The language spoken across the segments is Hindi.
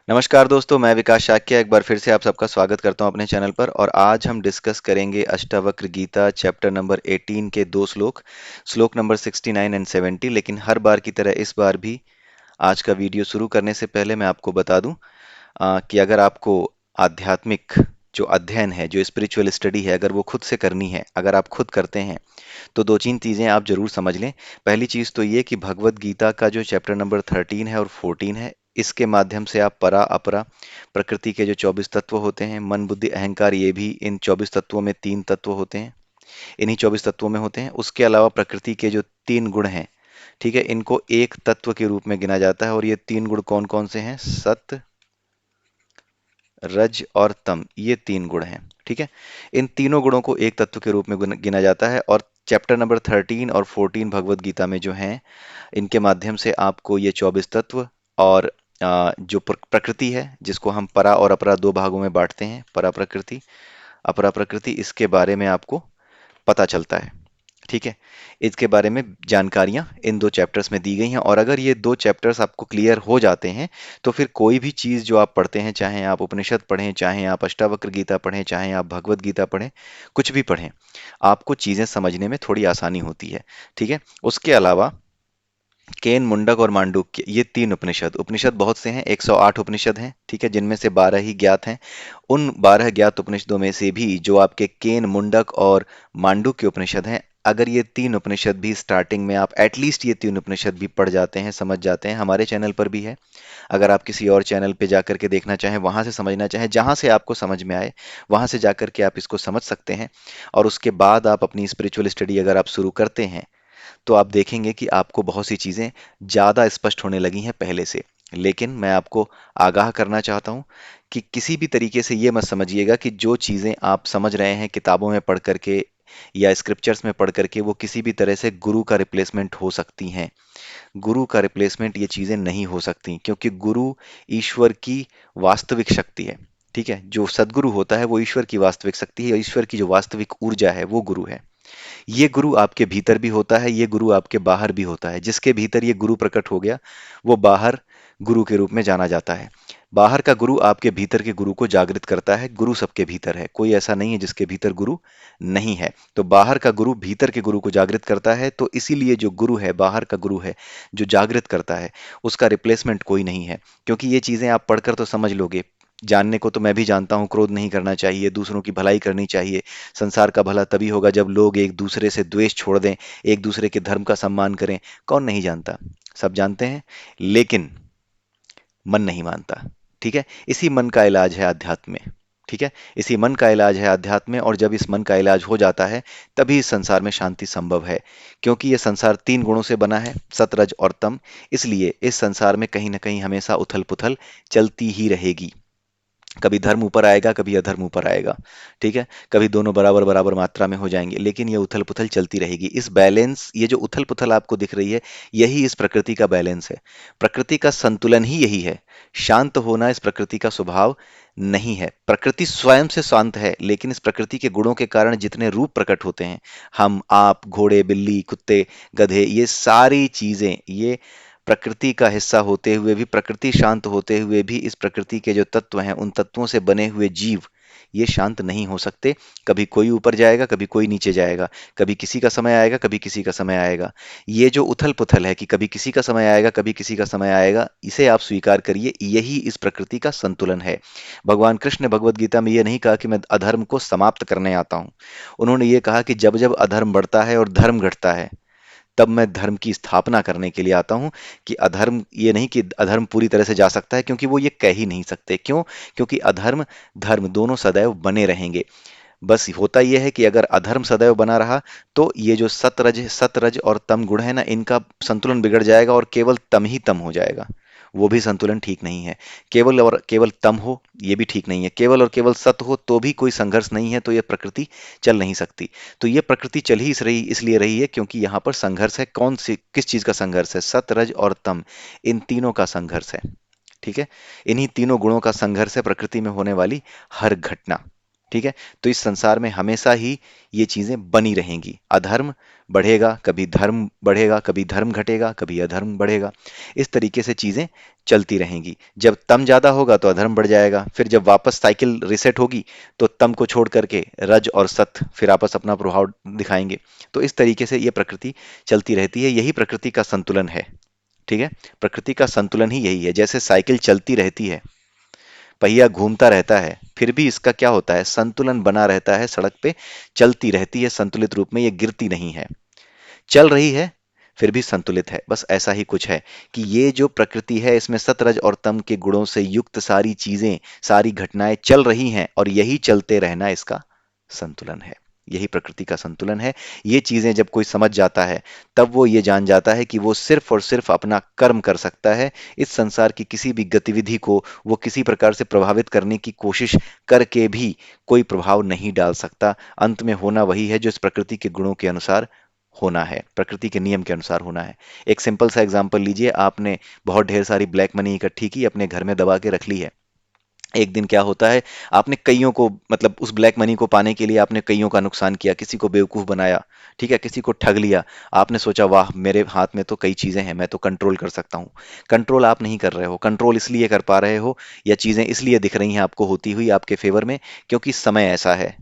नमस्कार दोस्तों, मैं विकास शाक्य एक बार फिर से आप सबका स्वागत करता हूं अपने चैनल पर। और आज हम डिस्कस करेंगे अष्टावक्र गीता चैप्टर नंबर 18 के दो श्लोक, श्लोक नंबर 69 एंड 70। लेकिन हर बार की तरह इस बार भी आज का वीडियो शुरू करने से पहले मैं आपको बता दूं कि अगर आपको आध्यात्मिक जो अध्ययन है, जो स्पिरिचुअल स्टडी है, अगर वो खुद से करनी है, अगर आप खुद करते हैं, तो दो तीन चीजें आप जरूर समझ लें। पहली चीज तो ये कि भगवत गीता का जो चैप्टर नंबर 13 है और 14 है, इसके माध्यम से आप परा अपरा प्रकृति के जो 24 तत्व होते हैं, मन बुद्धि अहंकार, ये भी इन 24 तत्वों में तीन तत्व होते हैं, इन्हीं 24 तत्वों में होते हैं। उसके अलावा प्रकृति के जो तीन गुण हैं, ठीक है, इनको एक तत्व के रूप में गिना जाता है। और ये तीन गुण कौन कौन से हैं? सत, रज और तम, ये तीन गुण हैं। ठीक है, इन तीनों गुणों को एक तत्व के रूप में गिना जाता है। और चैप्टर नंबर 13 और 14 भगवत गीता में जो हैं, इनके माध्यम से आपको ये 24 तत्व और जो प्रकृति है, जिसको हम परा और अपरा दो भागों में बांटते हैं, परा प्रकृति अपरा प्रकृति, इसके बारे में आपको पता चलता है। ठीक है, इसके बारे में जानकारियां इन दो चैप्टर्स में दी गई हैं। और अगर ये दो चैप्टर्स आपको क्लियर हो जाते हैं, तो फिर कोई भी चीज जो आप पढ़ते हैं, चाहे आप उपनिषद पढ़ें, चाहे आप अष्टावक्र गीता पढ़ें, चाहे आप भगवत गीता पढ़ें, कुछ भी पढ़ें, आपको चीजें समझने में थोड़ी आसानी होती है। ठीक है, उसके अलावा केन, मुंडक और मांडुक्य, ये तीन उपनिषद उपनिषद बहुत से हैं, 108 उपनिषद हैं। ठीक है, जिनमें से 12 ही ज्ञात हैं। उन 12 ज्ञात उपनिषदों में से भी जो आपके केन, मुंडक और मांडुक्य उपनिषद हैं, अगर ये तीन उपनिषद भी स्टार्टिंग में आप एटलीस्ट ये तीन उपनिषद भी पढ़ जाते हैं, समझ जाते हैं, हमारे चैनल पर भी है, अगर आप किसी और चैनल पे जाकर के देखना चाहें, वहां से समझना चाहें, जहां से आपको समझ में आए, वहां से जाकर के आप इसको समझ सकते हैं। और उसके बाद आप अपनी स्पिरिचुअल स्टडी अगर आप शुरू करते हैं, तो आप देखेंगे कि आपको बहुत सी चीज़ें ज़्यादा स्पष्ट होने लगी हैं पहले से। लेकिन मैं आपको आगाह करना चाहता हूं कि किसी भी तरीके से ये मत समझिएगा कि जो चीज़ें आप समझ रहे हैं किताबों में पढ़ करके या स्क्रिप्चर्स में पढ़ करके, वो किसी भी तरह से गुरु का रिप्लेसमेंट हो सकती हैं। गुरु का रिप्लेसमेंट ये चीज़ें नहीं हो सकती, क्योंकि गुरु ईश्वर की वास्तविक शक्ति है। ठीक है, जो सदगुरु होता है वो ईश्वर की वास्तविक शक्ति है, और ईश्वर की जो वास्तविक ऊर्जा है वो गुरु है। ये गुरु आपके भीतर भी होता है, ये गुरु आपके बाहर भी होता है। जिसके भीतर ये गुरु प्रकट हो गया, वो बाहर गुरु के रूप में जाना जाता है। बाहर का गुरु आपके भीतर के गुरु को जागृत करता है। गुरु सबके भीतर है, कोई ऐसा नहीं है जिसके भीतर गुरु नहीं है। तो बाहर का गुरु भीतर के गुरु को जागृत करता है, तो इसीलिए जो गुरु है, बाहर का गुरु है जो जागृत करता है, उसका रिप्लेसमेंट कोई नहीं है। क्योंकि ये चीजें आप पढ़कर तो समझ लोगे, जानने को तो मैं भी जानता हूँ, क्रोध नहीं करना चाहिए, दूसरों की भलाई करनी चाहिए, संसार का भला तभी होगा जब लोग एक दूसरे से द्वेष छोड़ दें, एक दूसरे के धर्म का सम्मान करें। कौन नहीं जानता? सब जानते हैं, लेकिन मन नहीं मानता। ठीक है, इसी मन का इलाज है अध्यात्म में। ठीक है, इसी मन का इलाज है अध्यात्म में। और जब इस मन का इलाज हो जाता है, तभी इस संसार में शांति संभव है। क्योंकि यह संसार तीन गुणों से बना है, सतरज और तम। इसलिए इस संसार में कहीं ना कहीं हमेशा उथल पुथल चलती ही रहेगी। कभी धर्म ऊपर आएगा, कभी अधर्म ऊपर आएगा। ठीक है, कभी दोनों बराबर बराबर मात्रा में हो जाएंगे, लेकिन ये उथल पुथल चलती रहेगी। इस बैलेंस, ये जो उथल पुथल आपको दिख रही है, यही इस प्रकृति का बैलेंस है। प्रकृति का संतुलन ही यही है। शांत होना इस प्रकृति का स्वभाव नहीं है। प्रकृति स्वयं से शांत है, लेकिन इस प्रकृति के गुणों के कारण जितने रूप प्रकट होते हैं, हम, आप, घोड़े, बिल्ली, कुत्ते, गधे, ये सारी चीजें, ये प्रकृति का हिस्सा होते हुए भी, प्रकृति शांत होते हुए भी, इस प्रकृति के जो तत्व हैं, उन तत्वों से बने हुए जीव, ये शांत नहीं हो सकते। कभी कोई ऊपर जाएगा, कभी कोई नीचे जाएगा, कभी किसी का समय आएगा, कभी किसी का समय आएगा। ये जो उथल पुथल है कि कभी किसी का समय आएगा, कभी किसी का समय आएगा, इसे आप स्वीकार करिए, यही इस प्रकृति का संतुलन है। भगवान कृष्ण ने भगवत गीता में ये नहीं कहा कि मैं अधर्म को समाप्त करने आता हूं। उन्होंने ये कहा कि जब जब अधर्म बढ़ता है और धर्म घटता है, तब मैं धर्म की स्थापना करने के लिए आता हूं। कि अधर्म, ये नहीं कि अधर्म पूरी तरह से जा सकता है, क्योंकि वो ये कह ही नहीं सकते। क्यों? क्योंकि अधर्म धर्म दोनों सदैव बने रहेंगे। बस होता यह है कि अगर अधर्म सदैव बना रहा, तो ये जो सतरज और तम गुण है ना, इनका संतुलन बिगड़ जाएगा और केवल तम ही तम हो जाएगा। वो भी संतुलन ठीक नहीं है। केवल और केवल तम हो, ये भी ठीक नहीं है। केवल और केवल सत हो, तो भी कोई संघर्ष नहीं है, तो ये प्रकृति चल नहीं सकती। तो ये प्रकृति चल ही इस रही इसलिए रही है क्योंकि यहाँ पर संघर्ष है। कौन सी, किस चीज का संघर्ष है? सत, रज और तम, इन तीनों का संघर्ष है। ठीक है, इन्हीं तीनों गुणों का संघर्ष है प्रकृति में होने वाली हर घटना। ठीक है। तो इस संसार में हमेशा ही ये चीजें बनी रहेंगी। अधर्म बढ़ेगा, कभी धर्म बढ़ेगा, कभी धर्म घटेगा, कभी अधर्म बढ़ेगा। इस तरीके से चीजें चलती रहेंगी। जब तम ज्यादा होगा तो अधर्म बढ़ जाएगा, फिर जब वापस साइकिल रिसेट होगी तो तम को छोड़ करके रज और सत फिर आपस अपना प्रभाव दिखाएंगे। तो इस तरीके से ये प्रकृति चलती रहती है, यही प्रकृति का संतुलन है। ठीक है। प्रकृति का संतुलन ही यही है। जैसे साइकिल चलती रहती है, पहिया घूमता रहता है, फिर भी इसका क्या होता है, संतुलन बना रहता है। सड़क पे चलती रहती है संतुलित रूप में, ये गिरती नहीं है, चल रही है फिर भी संतुलित है। बस ऐसा ही कुछ है कि ये जो प्रकृति है इसमें सतरज और तम के गुणों से युक्त सारी चीजें, सारी घटनाएं चल रही हैं, और यही चलते रहना इसका संतुलन है। यही प्रकृति का संतुलन है। ये चीजें जब कोई समझ जाता है, तब वो ये जान जाता है कि वो सिर्फ और सिर्फ अपना कर्म कर सकता है। इस संसार की किसी भी गतिविधि को वो किसी प्रकार से प्रभावित करने की कोशिश करके भी कोई प्रभाव नहीं डाल सकता। अंत में होना वही है जो इस प्रकृति के गुणों के अनुसार होना है, प्रकृति के नियम के अनुसार होना है। एक सिंपल सा एग्जांपल लीजिए, आपने बहुत ढेर सारी ब्लैक मनी इकट्ठी की, अपने घर में दबा के रख ली है। एक दिन क्या होता है, आपने कईयों को, मतलब उस ब्लैक मनी को पाने के लिए आपने कईयों का नुकसान किया, किसी को बेवकूफ बनाया, ठीक है, किसी को ठग लिया। आपने सोचा वाह मेरे हाथ में तो कई चीजें हैं, मैं तो कंट्रोल कर सकता हूँ। कंट्रोल आप नहीं कर रहे हो। कंट्रोल इसलिए कर पा रहे हो, या चीजें इसलिए दिख रही हैं आपको होती हुई आपके फेवर में, क्योंकि समय ऐसा है,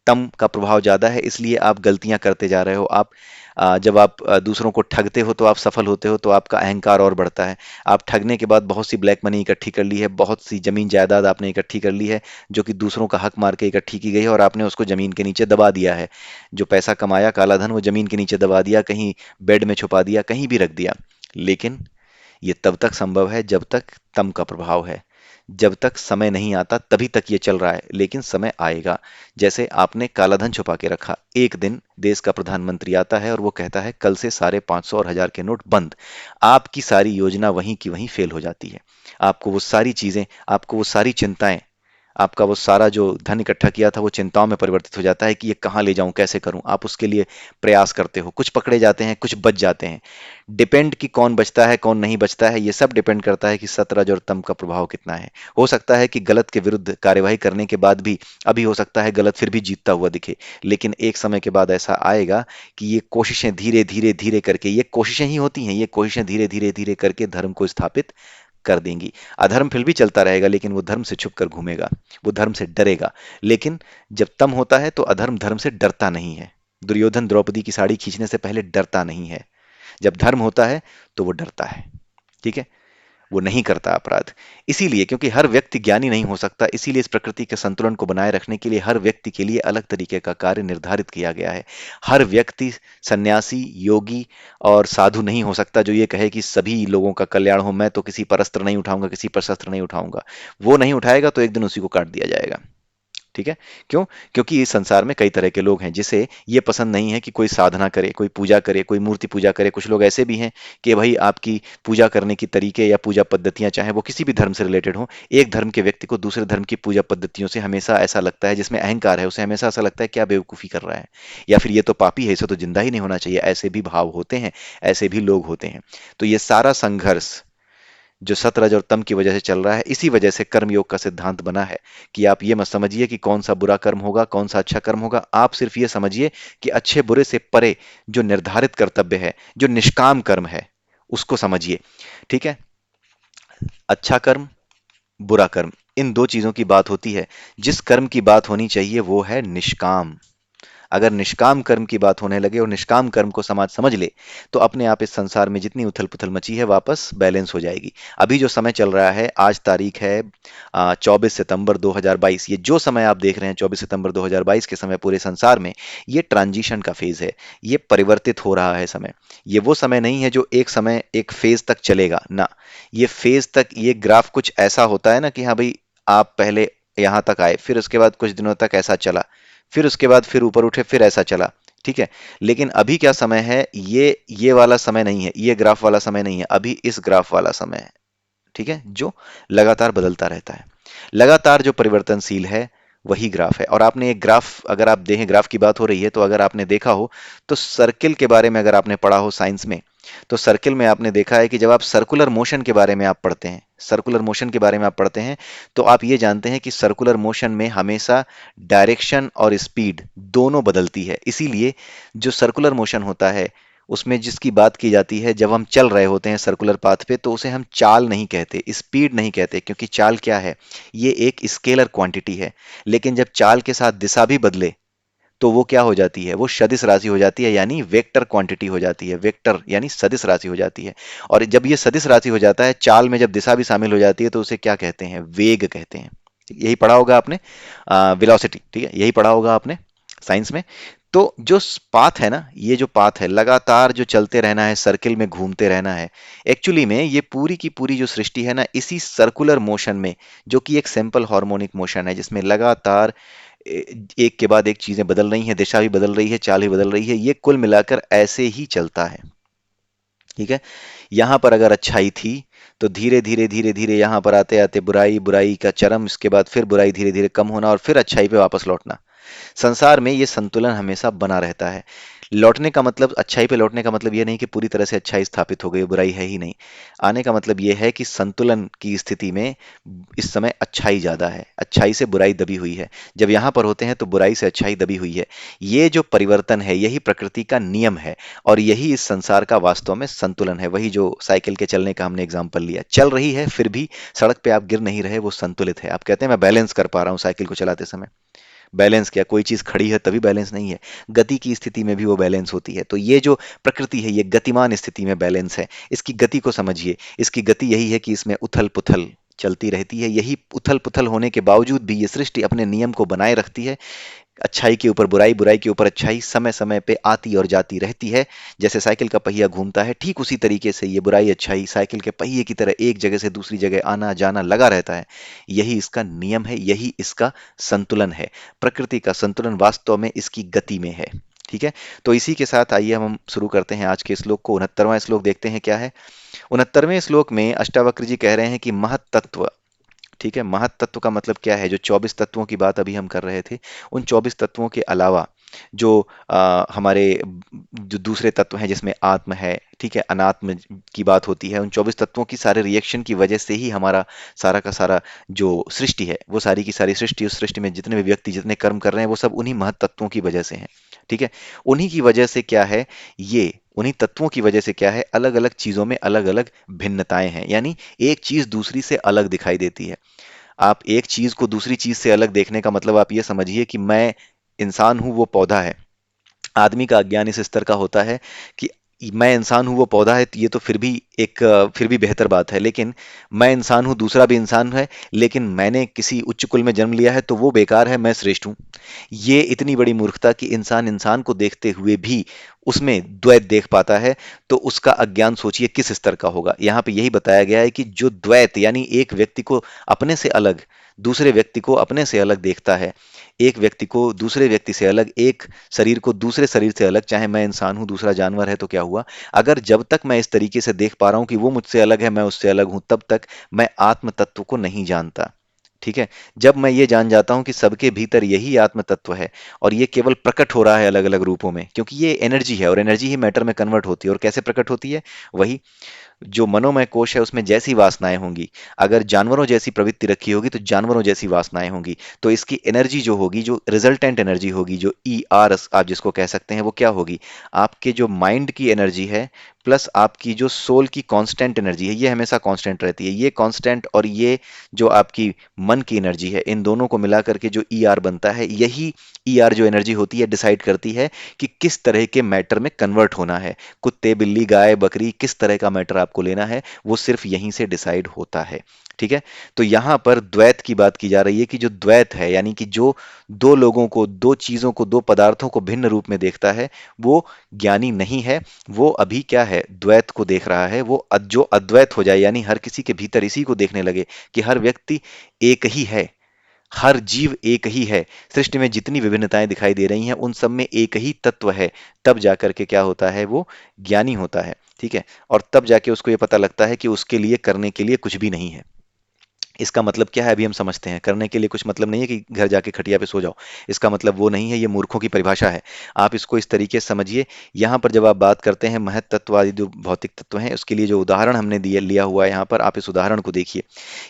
तम का प्रभाव ज्यादा है, इसलिए आप गलतियां करते जा रहे हो। आप जब आप दूसरों को ठगते हो तो आप सफल होते हो, तो आपका अहंकार और बढ़ता है। आप ठगने के बाद बहुत सी ब्लैक मनी इकट्ठी कर ली है, बहुत सी जमीन जायदाद आपने इकट्ठी कर ली है, जो कि दूसरों का हक मार के इकट्ठी की गई है, और आपने उसको जमीन के नीचे दबा दिया है। जो पैसा कमाया काला धन, वो जमीन के नीचे दबा दिया, कहीं बेड में छुपा दिया, कहीं भी रख दिया। लेकिन ये तब तक संभव है जब तक तम का प्रभाव है। जब तक समय नहीं आता तभी तक ये चल रहा है, लेकिन समय आएगा। जैसे आपने काला धन छुपा के रखा, एक दिन देश का प्रधानमंत्री आता है और वो कहता है कल से सारे 500 और 1000 के नोट बंद। आपकी सारी योजना वहीं की वहीं फेल हो जाती है। आपको वो सारी चीजें, आपको वो सारी चिंताएं, आपका वो सारा जो धन इकट्ठा किया था वो चिंताओं में परिवर्तित हो जाता है कि ये कहाँ ले जाऊं, कैसे करूं। आप उसके लिए प्रयास करते हो, कुछ पकड़े जाते हैं, कुछ बच जाते हैं। डिपेंड कि कौन बचता है कौन नहीं बचता है, ये सब डिपेंड करता है कि सतरज और तम का प्रभाव कितना है। हो सकता है कि गलत के विरुद्ध कार्यवाही करने के बाद भी, अभी हो सकता है गलत फिर भी जीतता हुआ दिखे, लेकिन एक समय के बाद ऐसा आएगा कि ये कोशिशें धीरे धीरे धीरे करके, ये कोशिशें ही होती हैं, ये कोशिशें धीरे धीरे धीरे करके धर्म को स्थापित कर देंगी। अधर्म फिर भी चलता रहेगा, लेकिन वो धर्म से छुप कर घूमेगा, वो धर्म से डरेगा। लेकिन जब तम होता है तो अधर्म धर्म से डरता नहीं है। दुर्योधन द्रौपदी की साड़ी खींचने से पहले डरता नहीं है। जब धर्म होता है तो वो डरता है। ठीक है। वो नहीं करता अपराध। इसीलिए, क्योंकि हर व्यक्ति ज्ञानी नहीं हो सकता, इसीलिए इस प्रकृति के संतुलन को बनाए रखने के लिए हर व्यक्ति के लिए अलग तरीके का कार्य निर्धारित किया गया है। हर व्यक्ति सन्यासी, योगी और साधु नहीं हो सकता जो ये कहे कि सभी लोगों का कल्याण हो, मैं तो किसी पर अस्त्र नहीं उठाऊंगा, किसी पर शस्त्र नहीं उठाऊंगा। वो नहीं उठाएगा तो एक दिन उसी को काट दिया जाएगा। ठीक है। क्यों? क्योंकि इस संसार में कई तरह के लोग हैं जिसे ये पसंद नहीं है कि कोई साधना करे, कोई पूजा करे, कोई मूर्ति पूजा करे। कुछ लोग ऐसे भी हैं कि भाई आपकी पूजा करने की तरीके या पूजा पद्धतियां, चाहे वो किसी भी धर्म से रिलेटेड हो, एक धर्म के व्यक्ति को दूसरे धर्म की पूजा पद्धतियों से हमेशा ऐसा लगता है, जिसमें अहंकार है, उसे हमेशा ऐसा लगता है क्या बेवकूफी कर रहा है, या फिर ये तो पापी है, इसे तो जिंदा ही नहीं होना चाहिए। ऐसे भी भाव होते हैं, ऐसे भी लोग होते हैं। तो ये सारा संघर्ष जो सतरज और तम की वजह से चल रहा है, इसी वजह से कर्मयोग का सिद्धांत बना है कि आप ये मत समझिए कि कौन सा बुरा कर्म होगा, कौन सा अच्छा कर्म होगा। आप सिर्फ ये समझिए कि अच्छे बुरे से परे जो निर्धारित कर्तव्य है, जो निष्काम कर्म है, उसको समझिए। ठीक है। अच्छा कर्म, बुरा कर्म, इन दो चीजों की बात होती है। जिस कर्म की बात होनी चाहिए वो है निष्काम। अगर निष्काम कर्म की बात होने लगे और निष्काम कर्म को समाज समझ ले, तो अपने आप इस संसार में जितनी उथल पुथल मची है वापस बैलेंस हो जाएगी। अभी जो समय चल रहा है, आज तारीख है 24 सितंबर 2022। ये जो समय आप देख रहे हैं 24 सितंबर 2022 के समय, पूरे संसार में ये ट्रांजिशन का फेज है। ये परिवर्तित हो रहा है समय। ये वो समय नहीं है जो एक समय एक फेज तक चलेगा ना। ये फेज तक, ये ग्राफ कुछ ऐसा होता है ना कि हाँ भाई, आप पहले यहां तक आए, फिर उसके बाद कुछ दिनों तक ऐसा चला, फिर उसके बाद फिर ऊपर उठे, फिर ऐसा चला। ठीक है। लेकिन अभी क्या समय है, ये वाला समय नहीं है, ये ग्राफ वाला समय नहीं है, अभी इस ग्राफ वाला समय है। ठीक है। जो लगातार बदलता रहता है, लगातार जो परिवर्तनशील है, वही ग्राफ है। और आपने एक ग्राफ, अगर आप देखें, ग्राफ की बात हो रही है, तो अगर आपने देखा हो तो सर्किल के बारे में अगर आपने पढ़ा हो साइंस में, तो सर्किल में आपने देखा है कि जब आप सर्कुलर मोशन के बारे में आप पढ़ते हैं, सर्कुलर मोशन के बारे में आप पढ़ते हैं, तो आप ये जानते हैं कि सर्कुलर मोशन में हमेशा डायरेक्शन और स्पीड दोनों बदलती है। इसीलिए जो सर्कुलर मोशन होता है उसमें जिसकी बात की जाती है, जब हम चल रहे होते हैं सर्कुलर पाथ पे, तो उसे हम चाल नहीं कहते, स्पीड नहीं कहते, क्योंकि चाल क्या है, ये एक स्केलर क्वांटिटी है। लेकिन जब चाल के साथ दिशा भी बदले तो वो क्या हो जाती है, वो सदिश राशि हो जाती है, यानी वेक्टर क्वांटिटी हो जाती है, वेक्टर यानी सदिश राशि हो जाती है। और जब ये सदिश राशि हो जाता है, चाल में जब दिशा भी शामिल हो जाती है, तो उसे क्या कहते हैं, वेग कहते हैं। यही पढ़ा होगा आपने, वेलोसिटी, ठीक है, यही पढ़ा होगा आपने साइंस में। तो जो पाथ है ना, ये जो पाथ है, लगातार जो चलते रहना है, सर्किल में घूमते रहना है, एक्चुअली में ये पूरी की पूरी जो सृष्टि है ना, इसी सर्कुलर मोशन में, जो कि एक सिंपल हार्मोनिक मोशन है, जिसमें लगातार एक के बाद एक चीजें बदल रही हैं, दिशा भी बदल रही है, चाल भी बदल रही है, ये कुल मिलाकर ऐसे ही चलता है। ठीक है। यहां पर अगर अच्छाई थी, तो धीरे धीरे धीरे धीरे यहां पर आते आते बुराई, बुराई का चरम, इसके बाद फिर बुराई धीरे धीरे कम होना और फिर अच्छाई पे वापस लौटना। संसार में ये संतुलन हमेशा बना रहता है। लौटने का मतलब, अच्छाई पे लौटने का मतलब ये नहीं कि पूरी तरह से अच्छाई स्थापित हो गई, बुराई है ही नहीं। आने का मतलब ये है कि संतुलन की स्थिति में इस समय अच्छाई ज्यादा है, अच्छाई से बुराई दबी हुई है। जब यहां पर होते हैं तो बुराई से अच्छाई दबी हुई है। ये जो परिवर्तन है, यही प्रकृति का नियम है, और यही इस संसार का वास्तव में संतुलन है। वही जो साइकिल के चलने का हमने एग्जाम्पल लिया, चल रही है फिर भी सड़क पे आप गिर नहीं रहे, वो संतुलित है। आप कहते हैं मैं बैलेंस कर पा रहा हूँ साइकिल को चलाते समय, बैलेंस क्या, कोई चीज खड़ी है तभी बैलेंस नहीं है, गति की स्थिति में भी वो बैलेंस होती है। तो ये जो प्रकृति है, ये गतिमान स्थिति में बैलेंस है। इसकी गति को समझिए, इसकी गति यही है कि इसमें उथल पुथल चलती रहती है। यही उथल पुथल होने के बावजूद भी ये सृष्टि अपने नियम को बनाए रखती है। अच्छाई के ऊपर बुराई, बुराई के ऊपर अच्छाई समय समय पे आती और जाती रहती है। जैसे साइकिल का पहिया घूमता है, ठीक उसी तरीके से ये बुराई अच्छाई साइकिल के पहिए की तरह एक जगह से दूसरी जगह आना जाना लगा रहता है। यही इसका नियम है, यही इसका संतुलन है। प्रकृति का संतुलन वास्तव में इसकी गति में है। ठीक है। तो इसी के साथ आइए हम शुरू करते हैं आज के श्लोक को। 69वां श्लोक देखते हैं क्या है। 69वें श्लोक में अष्टावक्र जी कह रहे हैं कि महत्तत्व, ठीक है, महत तत्व का मतलब क्या है, जो 24 तत्वों की बात अभी हम कर रहे थे, उन 24 तत्वों के अलावा जो हमारे जो दूसरे तत्व हैं, जिसमें आत्म है, ठीक है, अनात्म की बात होती है, उन 24 तत्वों की सारे रिएक्शन की वजह से ही हमारा सारा का सारा जो सृष्टि है, वो सारी की सारी सृष्टि, उस सृष्टि में जितने भी व्यक्ति जितने कर्म कर रहे हैं, वो सब उन्हीं महत तत्वों की वजह से हैं। ठीक है। उन्हीं की वजह से क्या है, ये उन्हीं तत्वों की वजह से क्या है, अलग अलग चीजों में अलग अलग भिन्नताएं हैं, यानी एक चीज दूसरी से अलग दिखाई देती है। आप एक चीज को दूसरी चीज से अलग देखने का मतलब आप ये समझिए कि मैं इंसान हूं, वो पौधा है। आदमी का अज्ञान इस स्तर का होता है कि मैं इंसान हूं वो पौधा है, तो ये तो फिर भी एक फिर भी बेहतर बात है। लेकिन मैं इंसान हूं, दूसरा भी इंसान है, लेकिन मैंने किसी उच्च कुल में जन्म लिया है, तो वो बेकार है, मैं श्रेष्ठ हूं। ये इतनी बड़ी मूर्खता कि इंसान इंसान को देखते हुए भी उसमें द्वैत देख पाता है, तो उसका अज्ञान सोचिए किस स्तर का होगा। यहाँ पे यही बताया गया है कि जो द्वैत यानी एक व्यक्ति को अपने से अलग, दूसरे व्यक्ति को अपने से अलग देखता है, एक व्यक्ति को दूसरे व्यक्ति से अलग, एक शरीर को दूसरे शरीर से अलग, चाहे मैं इंसान हूं दूसरा जानवर है तो क्या हुआ, अगर जब तक मैं इस तरीके से देख पा रहा हूं कि वो मुझसे अलग है मैं उससे अलग हूं, तब तक मैं आत्म तत्व को नहीं जानता। ठीक है। जब मैं ये जान जाता हूं कि सबके भीतर यही आत्म तत्व है, और ये केवल प्रकट हो रहा है अलग अलग रूपों में, क्योंकि ये एनर्जी है और एनर्जी ही मैटर में कन्वर्ट होती है। और कैसे प्रकट होती है, वही जो मनोमय कोश है उसमें जैसी वासनाएं होंगी, अगर जानवरों जैसी प्रवृत्ति रखी होगी तो जानवरों जैसी वासनाएं होंगी, तो इसकी एनर्जी जो होगी, जो रिजल्टेंट एनर्जी होगी, जो ई आर आप जिसको कह सकते हैं, वो क्या होगी, आपके जो माइंड की एनर्जी है प्लस आपकी जो सोल की कांस्टेंट एनर्जी है, ये हमेशा कांस्टेंट रहती है। ये कांस्टेंट और ये जो आपकी मन की एनर्जी है, इन दोनों को मिला करके जो ई आर बनता है, यही ई आर जो एनर्जी होती है डिसाइड करती है कि किस तरह के मैटर में कन्वर्ट होना है। कुत्ते, बिल्ली, गाय, बकरी, किस तरह का मैटर आपको लेना है, वो सिर्फ यहीं से डिसाइड होता है। ठीक है। तो यहां पर द्वैत की बात की जा रही है कि जो द्वैत है, यानी कि जो दो लोगों को, दो चीजों को, दो पदार्थों को भिन्न रूप में देखता है, वो ज्ञानी नहीं है। वो अभी क्या है, द्वैत को देख रहा है। वो जो अद्वैत हो जाए, यानी हर किसी के भीतर इसी को देखने लगे कि हर व्यक्ति एक ही है, हर जीव एक ही है, सृष्टि में जितनी विभिन्नताएं दिखाई दे रही हैं उन सब में एक ही तत्व है, तब जाकर के क्या होता है, वो ज्ञानी होता है। ठीक है। और तब जाके उसको ये पता लगता है कि उसके लिए करने के लिए कुछ भी नहीं है। इसका मतलब क्या है अभी हम समझते हैं। करने के लिए कुछ मतलब नहीं है कि घर जाके खटिया पे सो जाओ, इसका मतलब वो नहीं है, ये मूर्खों की परिभाषा है। आप इसको इस तरीके से समझिए। यहाँ पर जब आप बात करते हैं महत तत्ववादी जो भौतिक तत्व हैं, उसके लिए जो उदाहरण हमने दिया लिया हुआ है यहाँ पर, आप इस उदाहरण को देखिए।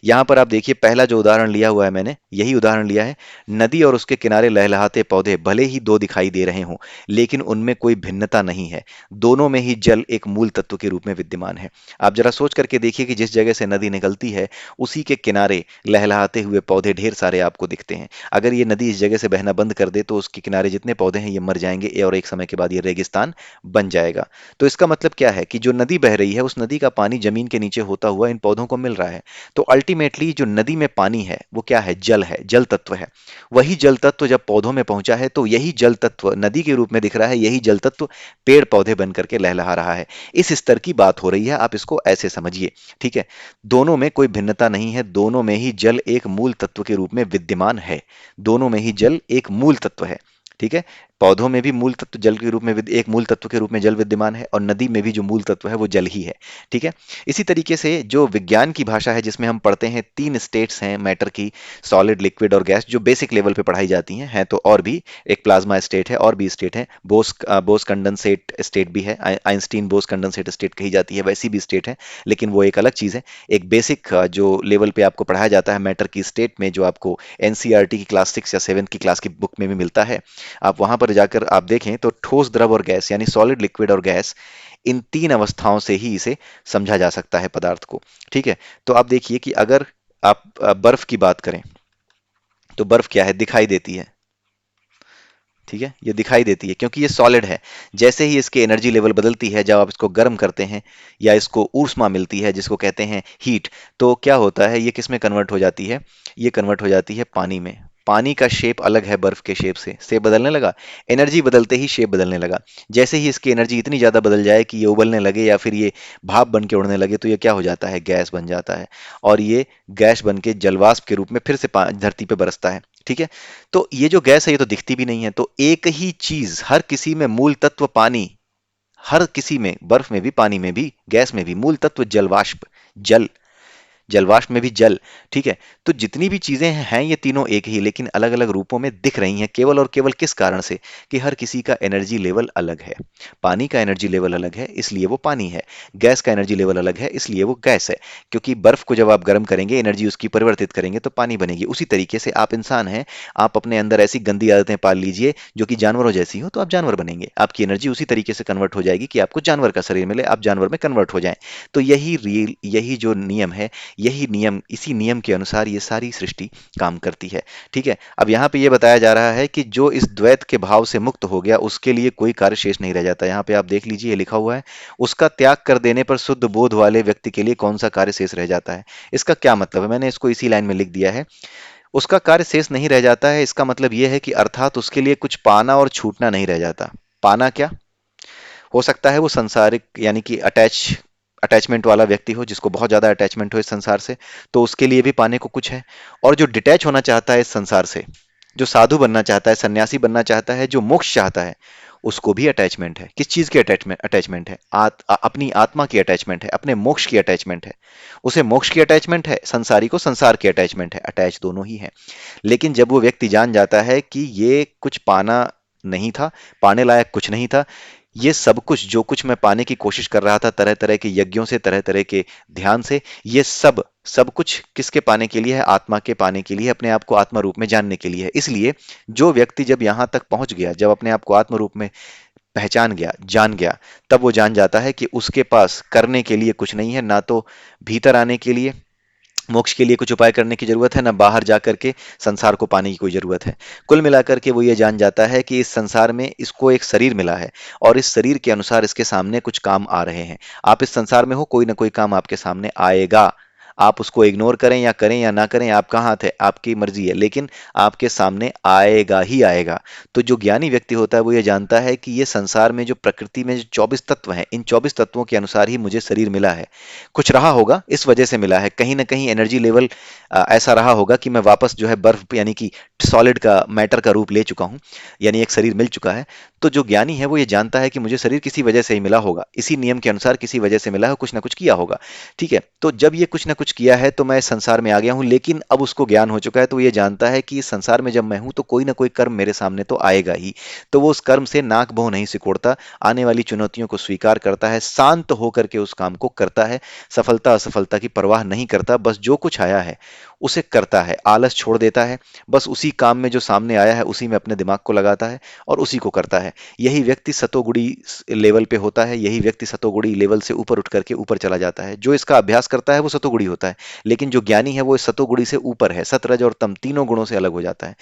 यहाँ पर आप देखिए, पहला जो उदाहरण लिया हुआ है मैंने, यही उदाहरण लिया है। नदी और उसके किनारे लहलहाते पौधे भले ही दो दिखाई दे रहे हों, लेकिन उनमें कोई भिन्नता नहीं है। दोनों में ही जल एक मूल तत्व के रूप में विद्यमान है। आप जरा सोच करके देखिए कि जिस जगह से नदी निकलती है, उसी के किनारे लहलहाते हुए पौधे ढेर सारे आपको दिखते हैं। अगर ये नदी इस जगह से बहना बंद कर दे तो उसके किनारे जितने पौधे हैं ये मर जाएंगे, और एक समय के बाद ये रेगिस्तान बन जाएगा। तो इसका मतलब क्या है कि जो नदी बह रही है, उस नदी का पानी जमीन के नीचे होता हुआ इन पौधों को मिल रहा है। तो अल्टीमेटली जो नदी में पानी है वो क्या है? जल है, जल तत्व है। वही जल तत्व जब पौधों में पहुंचा है तो यही जल तत्व नदी के रूप में दिख रहा है, यही जल तत्व पेड़ पौधे बन करके लहलहा रहा है। इस स्तर की बात हो रही है, आप इसको ऐसे समझिए। ठीक है, दोनों में कोई भिन्नता नहीं है, दोनों में ही जल एक मूल तत्व के रूप में विद्यमान है। दोनों में ही जल एक मूल तत्व है। ठीक है, पौधों में भी मूल तत्व जल के रूप में एक मूल तत्व के रूप में जल विद्यमान है, और नदी में भी जो मूल तत्व है वो जल ही है। ठीक है, इसी तरीके से जो विज्ञान की भाषा है जिसमें हम पढ़ते हैं, तीन स्टेट्स हैं मैटर की, सॉलिड, लिक्विड और गैस, जो बेसिक लेवल पे पढ़ाई जाती हैं तो और भी, एक प्लाज्मा स्टेट है, और भी स्टेट है, बोस कंडेंसेट स्टेट भी है, आइंस्टीन बोस कंडेंसेट स्टेट कही जाती है, वैसी भी स्टेट है, लेकिन वो एक अलग चीज़ है। एक बेसिक जो लेवल पे आपको पढ़ाया जाता है मैटर की स्टेट में, जो आपको एनसीईआरटी की क्लास 6 या 7 की क्लास की बुक में भी मिलता है, आप वहां पर जाकर आप देखें तो ठोस, द्रव और गैस, यानी सॉलिड, लिक्विड और गैस, इन तीन अवस्थाओं से ही इसे समझा जा सकता है पदार्थ को। ठीक है, तो आप देखिए कि अगर आप बर्फ की बात करें, तो बर्फ क्या है? दिखाई देती है। ठीक है, ये दिखाई देती है क्योंकि ये सॉलिड है। जैसे ही इसकी एनर्जी लेवल बदलती है, जब आप इसको गर्म करते हैं या इसको ऊष्मा मिलती है जिसको कहते हैं हीट, तो क्या होता है? ये किस में कन्वर्ट हो जाती है? ये कन्वर्ट हो जाती है पानी में। पानी का शेप अलग है बर्फ के शेप से, शेप बदलने लगा, एनर्जी बदलते ही शेप बदलने लगा। जैसे ही इसकी एनर्जी इतनी ज्यादा बदल जाए कि ये उबलने लगे या फिर ये भाप बन के उड़ने लगे, तो ये क्या हो जाता है? गैस बन जाता है, और ये गैस बन के जलवाष्प के रूप में फिर से धरती पे बरसता है। ठीक है, तो ये जो गैस है ये तो दिखती भी नहीं है। तो एक ही चीज, हर किसी में मूल तत्व पानी, हर किसी में, बर्फ में भी, पानी में भी, गैस में भी मूल तत्व जलवाष्प, जल, जलवाष्प में भी जल। ठीक है, तो जितनी भी चीजें हैं ये तीनों एक ही, लेकिन अलग अलग रूपों में दिख रही हैं, केवल और केवल किस कारण से? कि हर किसी का एनर्जी लेवल अलग है। पानी का एनर्जी लेवल अलग है, इसलिए वो पानी है। गैस का एनर्जी लेवल अलग है, इसलिए वो गैस है। क्योंकि बर्फ को जब आप गर्म करेंगे, एनर्जी उसकी परिवर्तित करेंगे, तो पानी बनेगी। उसी तरीके से आप इंसान हैं, आप अपने अंदर ऐसी गंदी आदतें पाल लीजिए जो कि जानवरों जैसी हो, तो आप जानवर बनेंगे। आपकी एनर्जी उसी तरीके से कन्वर्ट हो जाएगी कि आपको जानवर का शरीर मिले, आप जानवर में कन्वर्ट हो जाएं। तो यही जो नियम है, यही नियम, इसी नियम के अनुसार ये सारी सृष्टि काम करती है। ठीक है, अब यहाँ पे ये बताया जा रहा है कि जो इस द्वैत के भाव से मुक्त हो गया, उसके लिए कोई कार्य शेष नहीं रह जाता। यहाँ पे आप देख लीजिए, लिखा हुआ है, उसका त्याग कर देने पर शुद्ध बोध वाले व्यक्ति के लिए कौन सा कार्य शेष रह जाता है। इसका क्या मतलब है? मैंने इसको इसी लाइन में लिख दिया है, उसका कार्य शेष नहीं रह जाता है। इसका मतलब यह है कि अर्थात उसके लिए कुछ पाना और छूटना नहीं रह जाता। पाना क्या हो सकता है? वो संसारिक, यानी कि अटैचमेंट वाला व्यक्ति हो, जिसको बहुत ज्यादा अटैचमेंट हो इस संसार से, तो उसके लिए भी पाने को कुछ है। और जो डिटैच होना चाहता है इस संसार से, जो साधु बनना चाहता है, सन्यासी बनना चाहता है, जो मोक्ष चाहता है, उसको भी अटैचमेंट है। किस चीज की अटैचमेंट? अटैचमेंट है अपनी आत्मा की अटैचमेंट है, अपने मोक्ष की अटैचमेंट है। उसे मोक्ष की अटैचमेंट है, संसारी को संसार की अटैचमेंट है, अटैच दोनों ही है। लेकिन जब वो व्यक्ति जान जाता है कि ये कुछ पाना नहीं था, पाने लायक कुछ नहीं था, ये सब कुछ, जो कुछ मैं पाने की कोशिश कर रहा था तरह तरह के यज्ञों से, तरह तरह के ध्यान से, ये सब सब कुछ किसके पाने के लिए है? आत्मा के पाने के लिए, अपने आप को आत्मा रूप में जानने के लिए है। इसलिए जो व्यक्ति जब यहां तक पहुंच गया, जब अपने आप को आत्म रूप में पहचान गया, जान गया, तब वो जान जाता है कि उसके पास करने के लिए कुछ नहीं है, ना तो भीतर आने के लिए, मोक्ष के लिए कुछ उपाय करने की जरूरत है, ना बाहर जाकर के संसार को पाने की कोई जरूरत है। कुल मिलाकर के वो ये जान जाता है कि इस संसार में इसको एक शरीर मिला है, और इस शरीर के अनुसार इसके सामने कुछ काम आ रहे हैं। आप इस संसार में हो, कोई ना कोई काम आपके सामने आएगा। आप उसको इग्नोर करें या ना करें, आपका हाथ है, आपकी मर्जी है, लेकिन आपके सामने आएगा ही आएगा। तो जो ज्ञानी व्यक्ति होता है वो ये जानता है कि ये संसार में जो प्रकृति में जो 24 तत्व हैं, इन 24 तत्वों के अनुसार ही मुझे शरीर मिला है। कुछ रहा होगा, इस वजह से मिला है, कहीं ना कहीं एनर्जी लेवल ऐसा रहा होगा कि मैं वापस जो है बर्फ, यानी कि सॉलिड का, मैटर का रूप ले चुका हूं, यानी एक शरीर मिल चुका है। तो जो ज्ञानी है वो ये जानता है कि मुझे शरीर किसी वजह से ही मिला होगा, इसी नियम के अनुसार किसी वजह से मिला है, कुछ ना कुछ किया होगा। ठीक है, तो जब ये कुछ ना कुछ किया है तो मैं इस संसार में आ गया हूं, लेकिन अब उसको ज्ञान हो चुका है तो ये जानता है कि इस संसार में जब मैं हूं तो कोई ना कोई कर्म मेरे सामने तो आएगा ही। तो वो उस कर्म से नाक भौं नहीं सिकोड़ता, आने वाली चुनौतियों को स्वीकार करता है, शांत होकर के उस काम को करता है, सफलता असफलता की परवाह नहीं करता, बस जो कुछ आया है उसे करता है, आलस छोड़ देता है, बस उसी काम में जो सामने आया है उसी में अपने दिमाग को लगाता है और उसी को करता है। यही व्यक्ति सतोगुणी लेवल पे होता है, यही व्यक्ति सतोगुणी लेवल से ऊपर उठ करके ऊपर चला जाता है। जो इसका अभ्यास करता है वो सतोगुणी होता है, लेकिन जो ज्ञानी है वो इस सतोगुणी से ऊपर है, सतरज और तम तीनों गुणों से अलग हो जाता है,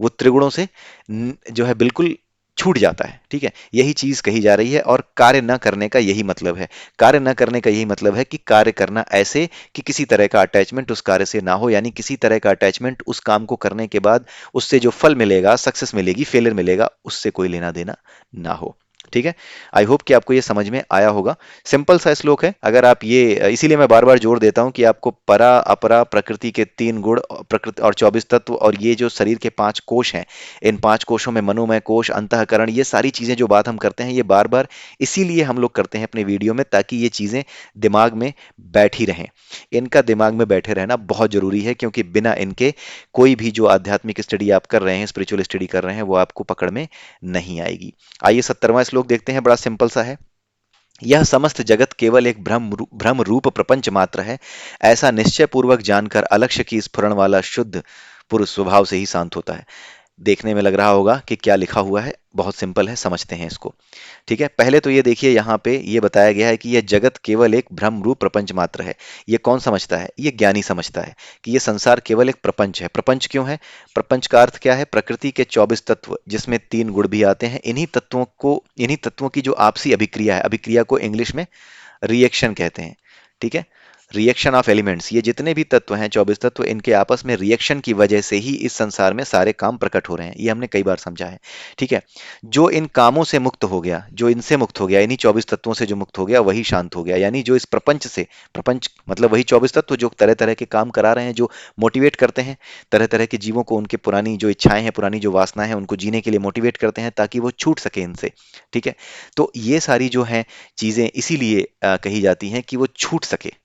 वो त्रिगुणों से जो है बिल्कुल छूट जाता है। ठीक है, यही चीज कही जा रही है और कार्य न करने का यही मतलब है। कार्य न करने का यही मतलब है कि कार्य करना ऐसे कि किसी तरह का अटैचमेंट उस कार्य से ना हो, यानी किसी तरह का अटैचमेंट उस काम को करने के बाद उससे जो फल मिलेगा, सक्सेस मिलेगी, फेलियर मिलेगा, उससे कोई लेना देना ना हो। ठीक है, आई होप कि आपको ये समझ में आया होगा। सिंपल सा श्लोक है, अगर आप ये, इसीलिए मैं बार बार जोर देता हूं कि आपको परा अपरा प्रकृति के 3 गुण, प्रकृति और 24 तत्व, और ये जो शरीर के 5 कोश हैं, इन 5 कोशों में मनोमय कोश, अंतःकरण, ये सारी चीजें जो बात हम करते हैं ये बार बार इसीलिए हम लोग करते हैं अपने वीडियो में, ताकि ये चीजें दिमाग में बैठी रहें। इनका दिमाग में बैठे रहना बहुत जरूरी है, क्योंकि बिना इनके कोई भी जो आध्यात्मिक स्टडी आप कर रहे हैं, स्पिरिचुअल स्टडी कर रहे हैं, वो आपको पकड़ में नहीं आएगी। आइए 70वां श्लोक देखते हैं, बड़ा सिंपल सा है। यह समस्त जगत केवल एक भ्रम रूप प्रपंच मात्र है, ऐसा निश्चय पूर्वक जानकर अलक्ष्य की स्फुरण वाला शुद्ध पुरुष स्वभाव से ही शांत होता है। देखने में लग रहा होगा कि क्या लिखा हुआ है, बहुत सिंपल है, समझते हैं इसको। ठीक है, पहले तो ये देखिए, यहाँ पे ये बताया गया है कि यह जगत केवल एक भ्रम रूप प्रपंच मात्र है। ये कौन समझता है? ये ज्ञानी समझता है कि ये संसार केवल एक प्रपंच है। प्रपंच क्यों है? प्रपंच का अर्थ क्या है? प्रकृति के 24 तत्व, जिसमें 3 गुण भी आते हैं, इन्हीं तत्वों की जो आपसी अभिक्रिया है, अभिक्रिया को इंग्लिश में रिएक्शन कहते हैं। ठीक है, रिएक्शन ऑफ एलिमेंट्स, ये जितने भी तत्व हैं, 24 तत्व, इनके आपस में रिएक्शन की वजह से ही इस संसार में सारे काम प्रकट हो रहे हैं, ये हमने कई बार समझा है। ठीक है, जो इन कामों से मुक्त हो गया, जो इनसे मुक्त हो गया, इन्हीं 24 तत्वों से जो मुक्त हो गया, वही शांत हो गया। यानी जो इस प्रपंच से, प्रपंच मतलब वही 24 तत्व जो तरह तरह के काम करा रहे हैं, जो मोटिवेट करते हैं तरह तरह के जीवों को, उनके पुरानी जो इच्छाएं हैं, पुरानी जो वासनाएं हैं, उनको जीने के लिए मोटिवेट करते हैं ताकि वो छूट सके इनसे। ठीक है, तो ये सारी जो है चीजें इसीलिए कही जाती हैं कि वो छूट सके।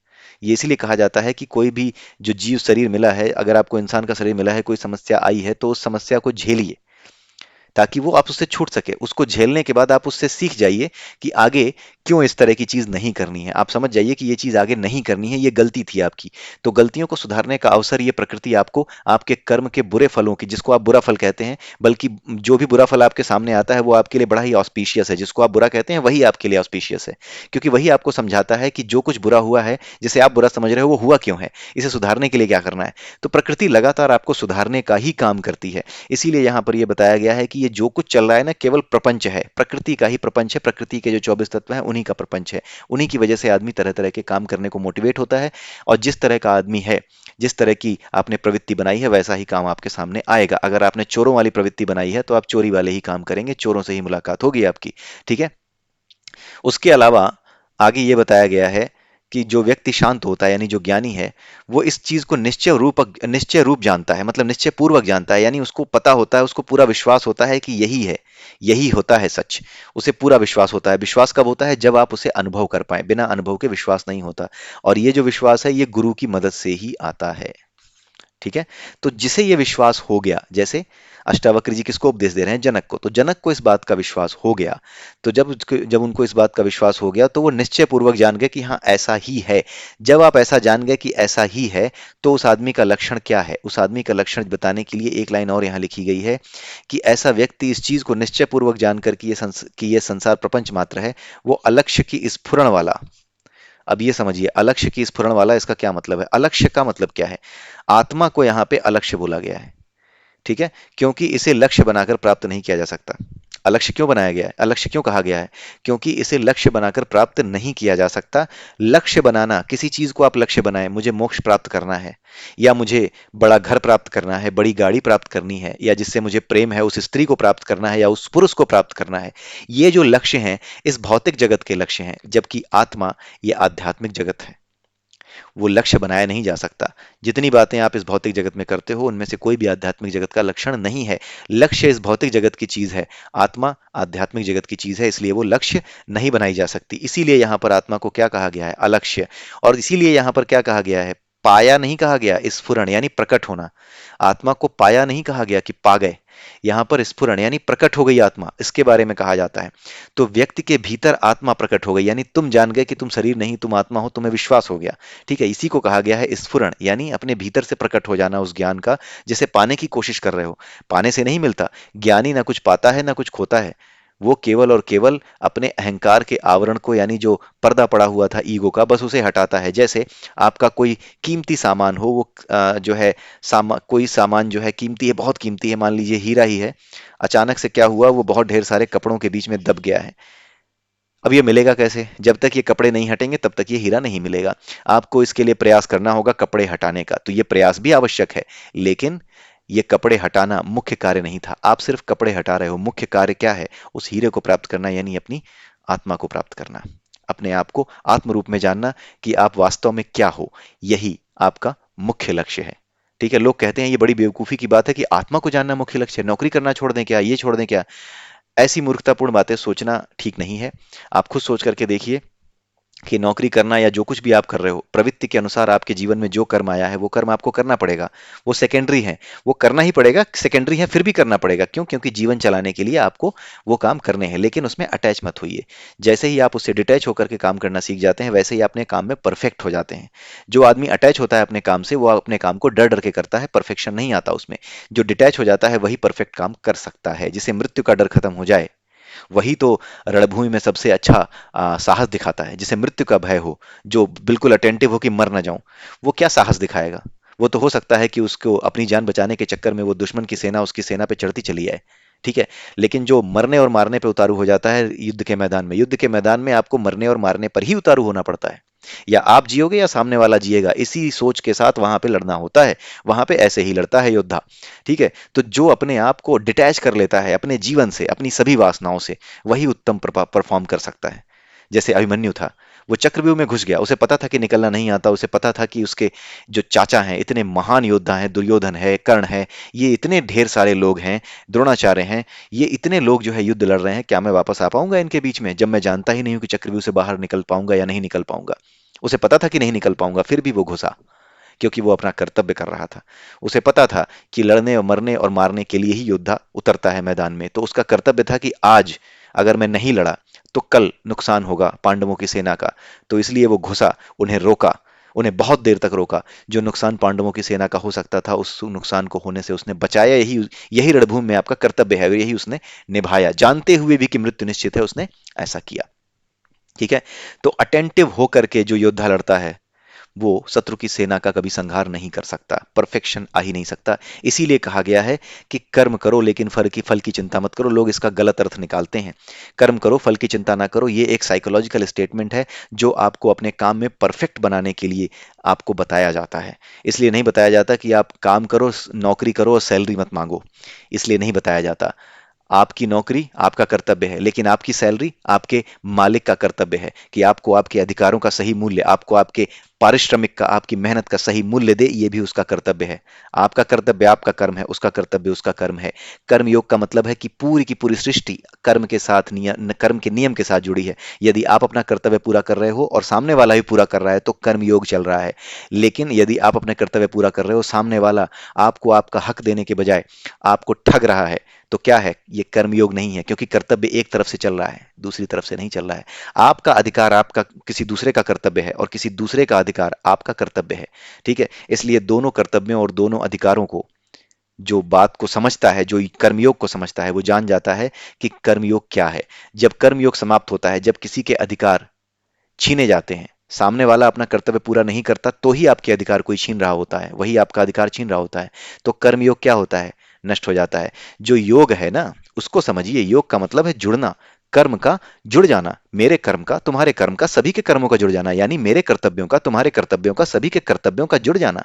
ये इसीलिए कहा जाता है कि कोई भी जो जीव शरीर मिला है, अगर आपको इंसान का शरीर मिला है, कोई समस्या आई है, तो उस समस्या को झेलिए ताकि वो आप उससे छूट सके। उसको झेलने के बाद आप उससे सीख जाइए कि आगे क्यों इस तरह की चीज नहीं करनी है। आप समझ जाइए कि ये चीज आगे नहीं करनी है, ये गलती थी आपकी। तो गलतियों को सुधारने का अवसर ये प्रकृति आपको आपके कर्म के बुरे फलों की, जिसको आप बुरा फल कहते हैं, बल्कि जो भी बुरा फल आपके सामने आता है वो आपके लिए बड़ा ही ऑस्पिशियस है। जिसको आप बुरा कहते हैं वही आपके लिए ऑस्पिशियस है, क्योंकि वही आपको समझाता है कि जो कुछ बुरा हुआ है, जिसे आप बुरा समझ रहे हो, वो हुआ क्यों है, इसे सुधारने के लिए क्या करना है। तो प्रकृति लगातार आपको सुधारने का ही काम करती है। इसीलिए यहां पर यह बताया गया है कि ये जो कुछ चल रहा है ना, केवल प्रपंच है, प्रकृति का ही प्रपंच है, प्रकृति के जो 24 तत्व हैं उन्हीं का प्रपंच है। उन्हीं की वजह से आदमी तरह तरह के काम करने को मोटिवेट होता है, और जिस तरह का आदमी है, जिस तरह की आपने प्रवृत्ति बनाई है, वैसा ही काम आपके सामने आएगा। अगर आपने चोरों वाली प्रवृत्ति बनाई है तो आप चोरी वाले ही काम करेंगे, चोरों से ही मुलाकात होगी आपकी। ठीक है, उसके अलावा आगे ये बताया गया है कि जो व्यक्ति शांत होता है, यानी जो ज्ञानी है, वो इस चीज को निश्चय रूप जानता है, मतलब निश्चय पूर्वक जानता है, यानी उसको पता होता है, उसको पूरा विश्वास होता है कि यही है, यही होता है सच। उसे पूरा विश्वास होता है। विश्वास कब होता है? जब आप उसे अनुभव कर पाए, बिना अनुभव के विश्वास नहीं होता। और ये जो विश्वास है ये गुरु की मदद से ही आता है। ठीक है, तो जिसे ये विश्वास हो गया, जैसे अष्टावक्र जी किसको उपदेश दे रहे हैं? जनक को। तो जनक को इस बात का विश्वास हो गया, तो जब उनको इस बात का विश्वास हो गया तो वो निश्चय पूर्वक जान गए कि हाँ ऐसा ही है। जब आप ऐसा जान गए कि ऐसा ही है, तो उस आदमी का लक्षण क्या है? उस आदमी का लक्षण बताने के लिए एक लाइन और यहाँ लिखी गई है कि ऐसा व्यक्ति इस चीज को निश्चय पूर्वक जानकर कि ये संसार प्रपंच मात्र है, वो अलक्ष्य की स्फुरण वाला। अब ये समझिए, अलक्ष्य की स्फुरण वाला, इसका क्या मतलब है? अलक्ष्य का मतलब क्या है? आत्मा को यहाँ पे अलक्ष्य बोला गया है। ठीक है, क्योंकि इसे लक्ष्य बनाकर प्राप्त नहीं किया जा सकता। अलक्ष्य क्यों बनाया गया है, अलक्ष्य क्यों कहा गया है? क्योंकि इसे लक्ष्य बनाकर प्राप्त नहीं किया जा सकता। लक्ष्य बनाना, किसी चीज को आप लक्ष्य बनाएं, मुझे मोक्ष प्राप्त करना है, या मुझे बड़ा घर प्राप्त करना है, बड़ी गाड़ी प्राप्त करनी है, या जिससे मुझे प्रेम है उस स्त्री को प्राप्त करना है, या उस पुरुष को प्राप्त करना है। ये जो लक्ष्य हैं, इस भौतिक जगत के लक्ष्य हैं, जबकि आत्मा ये आध्यात्मिक जगत है। वो लक्ष्य बनाया नहीं जा सकता। जितनी बातें आप इस भौतिक जगत में करते हो उनमें से कोई भी आध्यात्मिक जगत का लक्षण नहीं है। लक्ष्य इस भौतिक जगत की चीज है, आत्मा आध्यात्मिक जगत की चीज है, इसलिए वो लक्ष्य नहीं बनाई जा सकती। इसीलिए यहां पर आत्मा को क्या कहा गया है? अलक्ष्य। और इसीलिए यहां पर क्या कहा गया है? पाया नहीं कहा गया, स्फुरण यानी प्रकट होना। आत्मा को पाया नहीं कहा गया कि पा गए, यहां पर स्फुरण यानी प्रकट हो गई आत्मा, इसके बारे में कहा जाता है। तो व्यक्ति के भीतर आत्मा प्रकट हो गई, यानी तुम जान गए कि तुम शरीर नहीं, तुम आत्मा हो, तुम्हें विश्वास हो गया। ठीक है, इसी को कहा गया है स्फुरण, यानी अपने भीतर से प्रकट हो जाना उस ज्ञान का, जिसे पाने की कोशिश कर रहे हो। पाने से नहीं मिलता। ज्ञानी ना कुछ पाता है ना कुछ खोता है, वो केवल और केवल अपने अहंकार के आवरण को, यानी जो पर्दा पड़ा हुआ था ईगो का, बस उसे हटाता है। जैसे आपका कोई कीमती सामान हो, वो जो है कोई सामान जो है कीमती है, बहुत कीमती है, मान लीजिए हीरा ही है। अचानक से क्या हुआ, वो बहुत ढेर सारे कपड़ों के बीच में दब गया है। अब ये मिलेगा कैसे? जब तक ये कपड़े नहीं हटेंगे तब तक ये हीरा नहीं मिलेगा। आपको इसके लिए प्रयास करना होगा कपड़े हटाने का, तो ये प्रयास भी आवश्यक है। लेकिन ये कपड़े हटाना मुख्य कार्य नहीं था, आप सिर्फ कपड़े हटा रहे हो। मुख्य कार्य क्या है? उस हीरे को प्राप्त करना, यानी अपनी आत्मा को प्राप्त करना, अपने आप को आत्म रूप में जानना कि आप वास्तव में क्या हो। यही आपका मुख्य लक्ष्य है। ठीक है, लोग कहते हैं ये बड़ी बेवकूफी की बात है कि आत्मा को जानना मुख्य लक्ष्य है, नौकरी करना छोड़ दें क्या, ये छोड़ दें क्या? ऐसी मूर्खतापूर्ण बातें सोचना ठीक नहीं है। आप खुद सोच करके देखिए कि नौकरी करना या जो कुछ भी आप कर रहे हो, प्रवृत्ति के अनुसार आपके जीवन में जो कर्म आया है वो कर्म आपको करना पड़ेगा। वो सेकेंडरी है, वो करना ही पड़ेगा, सेकेंडरी है फिर भी करना पड़ेगा। क्यों? क्योंकि जीवन चलाने के लिए आपको वो काम करने हैं, लेकिन उसमें अटैच मत होइए। जैसे ही आप उससे डिटैच होकर के काम करना सीख जाते हैं, वैसे ही अपने काम में परफेक्ट हो जाते हैं। जो आदमी अटैच होता है अपने काम से, वो अपने काम को डर डर के करता है, परफेक्शन नहीं आता उसमें। जो डिटैच हो जाता है वही परफेक्ट काम कर सकता है। जिसे मृत्यु का डर खत्म हो जाए, वही तो रणभूमि में सबसे अच्छा साहस दिखाता है। जिसे मृत्यु का भय हो, जो बिल्कुल अटेंटिव हो कि मर ना जाऊं, वो क्या साहस दिखाएगा? वो तो हो सकता है कि उसको अपनी जान बचाने के चक्कर में वो दुश्मन की सेना उसकी सेना पे चढ़ती चली जाए। ठीक है, लेकिन जो मरने और मारने पे उतारू हो जाता है युद्ध के मैदान में, युद्ध के मैदान में आपको मरने और मारने पर ही उतारू होना पड़ता है। या आप जियोगे या सामने वाला जिएगा, इसी सोच के साथ वहां पे लड़ना होता है। वहां पे ऐसे ही लड़ता है योद्धा। ठीक है, तो जो अपने आप को डिटैच कर लेता है अपने जीवन से, अपनी सभी वासनाओं से, वही उत्तम परफॉर्म कर सकता है। जैसे अभिमन्यु था, वो चक्रव्यूह में घुस गया, उसे पता था कि निकलना नहीं आता, उसे पता था कि उसके जो चाचा हैं, इतने महान योद्धा हैं, दुर्योधन है, कर्ण है, ये इतने ढेर सारे लोग हैं, द्रोणाचार्य हैं, ये इतने लोग जो है युद्ध लड़ रहे हैं, क्या मैं वापस आ पाऊंगा इनके बीच में, जब मैं जानता ही नहीं हूं कि चक्रव्यूह से बाहर निकल पाऊंगा या नहीं निकल पाऊंगा? उसे पता था कि नहीं निकल पाऊंगा, फिर भी वो घुसा, क्योंकि वो अपना कर्तव्य कर रहा था। उसे पता था कि लड़ने और मरने और मारने के लिए ही योद्धा उतरता है मैदान में, तो उसका कर्तव्य था कि आज अगर मैं नहीं लड़ा तो कल नुकसान होगा पांडवों की सेना का। तो इसलिए वो घुसा, उन्हें रोका, उन्हें बहुत देर तक रोका। जो नुकसान पांडवों की सेना का हो सकता था, उस नुकसान को होने से उसने बचाया। यही यही रणभूमि में आपका कर्तव्य है, यही उसने निभाया, जानते हुए भी कि मृत्यु निश्चित है, उसने ऐसा किया। ठीक है, तो अटेंटिव होकर के जो योद्धा लड़ता है, वो शत्रु की सेना का कभी संहार नहीं कर सकता, परफेक्शन आ ही नहीं सकता। इसीलिए कहा गया है कि कर्म करो लेकिन फल की चिंता मत करो। लोग इसका गलत अर्थ निकालते हैं। कर्म करो, फल की चिंता ना करो, ये एक साइकोलॉजिकल स्टेटमेंट है जो आपको अपने काम में परफेक्ट बनाने के लिए आपको बताया जाता है। इसलिए नहीं बताया जाता कि आप काम करो, नौकरी करो और सैलरी मत मांगो, इसलिए नहीं बताया जाता। आपकी नौकरी आपका कर्तव्य है, लेकिन आपकी सैलरी आपके मालिक का कर्तव्य है कि आपको आपके अधिकारों का सही मूल्य, आपको आपके पारिश्रमिक का, आपकी मेहनत का सही मूल्य दे, ये भी उसका कर्तव्य है। आपका कर्तव्य आपका कर्म है, उसका कर्तव्य उसका कर्म है। कर्म योग का मतलब है कि पूरी की पूरी सृष्टि कर्म के साथ, कर्म के नियम के साथ जुड़ी है। यदि आप अपना कर्तव्य पूरा कर रहे हो और सामने वाला भी पूरा कर रहा है, तो कर्म योग चल रहा है। लेकिन यदि आप अपने कर्तव्य पूरा कर रहे हो, सामने वाला आपको आपका हक देने के बजाय आपको ठग रहा है, तो क्या है? ये कर्मयोग नहीं है, क्योंकि कर्तव्य एक तरफ से चल रहा है, दूसरी तरफ से नहीं चल रहा है। आपका अधिकार आपका किसी दूसरे का कर्तव्य है, और किसी दूसरे का अधिकार आपका कर्तव्य है। ठीक है, इसलिए दोनों कर्तव्यों और दोनों अधिकारों को, जो बात को समझता है, जो कर्मयोग को समझता है, वो जान जाता है कि कर्मयोग क्या है। जब कर्मयोग समाप्त होता है, जब किसी के अधिकार छीने जाते हैं, सामने वाला अपना कर्तव्य पूरा नहीं करता, तो ही आपके अधिकार कोई छीन रहा होता है, वही आपका अधिकार छीन रहा होता है। तो कर्मयोग क्या होता है? नष्ट हो जाता है। जो योग है ना, उसको समझिए। योग का मतलब है जुड़ना, कर्म का जुड़ जाना, मेरे कर्म का तुम्हारे कर्म का, सभी के कर्मों का जुड़ जाना, यानी मेरे कर्तव्यों का तुम्हारे कर्तव्यों का, सभी के कर्तव्यों का जुड़ जाना।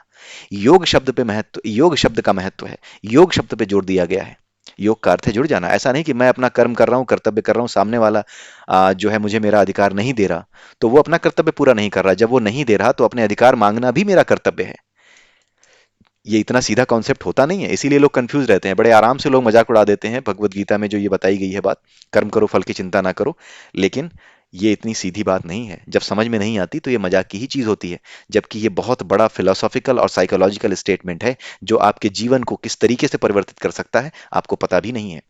योग शब्द पे महत्व, योग शब्द का महत्व है, योग शब्द पे जोर दिया गया है। योग का अर्थ है जुड़ जाना। ऐसा नहीं कि मैं अपना कर्म कर रहा हूँ, कर्तव्य कर रहा हूँ, सामने वाला जो है मुझे मेरा अधिकार नहीं दे रहा, तो वो अपना कर्तव्य पूरा नहीं कर रहा। जब वो नहीं दे रहा तो अपने अधिकार मांगना भी मेरा कर्तव्य है। ये इतना सीधा कॉन्सेप्ट होता नहीं है, इसीलिए लोग कंफ्यूज रहते हैं। बड़े आराम से लोग मजाक उड़ा देते हैं भगवत गीता में जो ये बताई गई है बात, कर्म करो फल की चिंता ना करो। लेकिन ये इतनी सीधी बात नहीं है, जब समझ में नहीं आती तो ये मजाक की ही चीज होती है। जबकि ये बहुत बड़ा फिलोसॉफिकल और साइकोलॉजिकल स्टेटमेंट है, जो आपके जीवन को किस तरीके से परिवर्तित कर सकता है आपको पता भी नहीं है।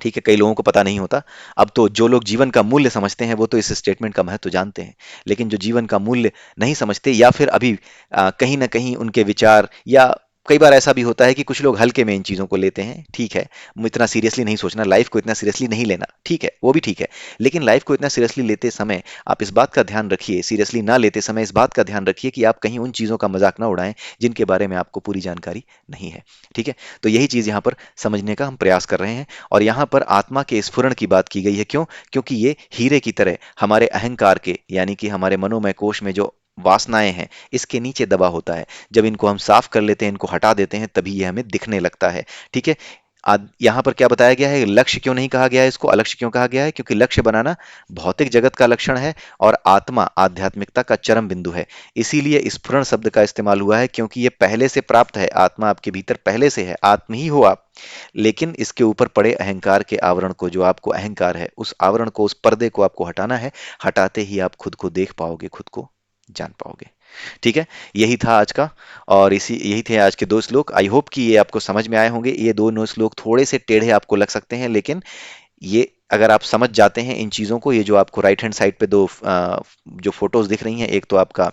ठीक है, कई लोगों को पता नहीं होता। अब तो जो लोग जीवन का मूल्य समझते हैं वो तो इस स्टेटमेंट का महत्व जानते हैं, लेकिन जो जीवन का मूल्य नहीं समझते, या फिर अभी कहीं ना कहीं उनके विचार, या कई बार ऐसा भी होता है कि कुछ लोग हल्के में इन चीजों को लेते हैं। ठीक है, इतना सीरियसली नहीं सोचना, लाइफ को इतना सीरियसली नहीं लेना, ठीक है, वो भी ठीक है। लेकिन लाइफ को इतना सीरियसली लेते समय आप इस बात का ध्यान रखिए, सीरियसली ना लेते समय इस बात का ध्यान रखिए कि आप कहीं उन चीजों का मजाक ना उड़ाएं जिनके बारे में आपको पूरी जानकारी नहीं है। ठीक है, तो यही चीज यहाँ पर समझने का हम प्रयास कर रहे हैं। और यहाँ पर आत्मा के स्फुरण की बात की गई है। क्यों? क्योंकि ये हीरे की तरह हमारे अहंकार के, यानी कि हमारे मनोमय कोश में जो वासनाएं हैं, इसके नीचे दबा होता है। जब इनको हम साफ कर लेते हैं, इनको हटा देते हैं, तभी ये हमें दिखने लगता है। ठीक है, यहाँ पर क्या बताया गया है, लक्ष्य क्यों नहीं कहा गया है, इसको अलक्ष्य क्यों कहा गया है? क्योंकि लक्ष्य बनाना भौतिक जगत का लक्षण है, और आत्मा आध्यात्मिकता का चरम बिंदु है। इसीलिए स्फुरण शब्द का इस्तेमाल हुआ है, क्योंकि ये पहले से प्राप्त है, आत्मा आपके भीतर पहले से है, आत्म ही हो आप। लेकिन इसके ऊपर पड़े अहंकार के आवरण को, जो आपको अहंकार है, उस आवरण को, उस पर्दे को आपको हटाना है। हटाते ही आप खुद को देख पाओगे, खुद को जान पाओगे। ठीक है, यही था आज का, और इसी यही थे आज के दो श्लोक। आई होप कि ये आपको समझ में आए होंगे। ये दोनों श्लोक थोड़े से टेढ़े आपको लग सकते हैं, लेकिन ये अगर आप समझ जाते हैं इन चीजों को, ये जो आपको राइट हैंड साइड पे दो जो फोटोज दिख रही हैं, एक तो आपका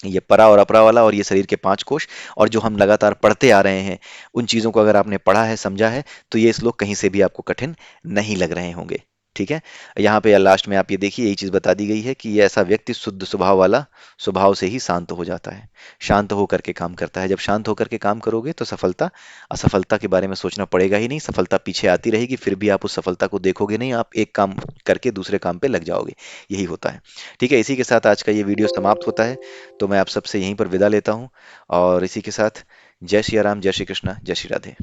ये परा और अपरा वाला, और ये शरीर के 5 कोश, और जो हम लगातार पढ़ते आ रहे हैं, उन चीजों को अगर आपने पढ़ा है, समझा है, तो ये श्लोक कहीं से भी आपको कठिन नहीं लग रहे होंगे। ठीक है, यहाँ पे लास्ट में आप ये देखिए, यही चीज बता दी गई है कि ये ऐसा व्यक्ति शुद्ध स्वभाव वाला, स्वभाव से ही शांत हो जाता है, शांत होकर के काम करता है। जब शांत होकर के काम करोगे तो सफलता असफलता के बारे में सोचना पड़ेगा ही नहीं। सफलता पीछे आती रहेगी, फिर भी आप उस सफलता को देखोगे नहीं, आप एक काम करके दूसरे काम पे लग जाओगे। यही होता है। ठीक है, इसी के साथ आज का ये वीडियो समाप्त होता है। तो मैं आप सबसे यहीं पर विदा लेता हूँ, और इसी के साथ जय श्री राम, जय श्री कृष्णा, जय श्री राधे।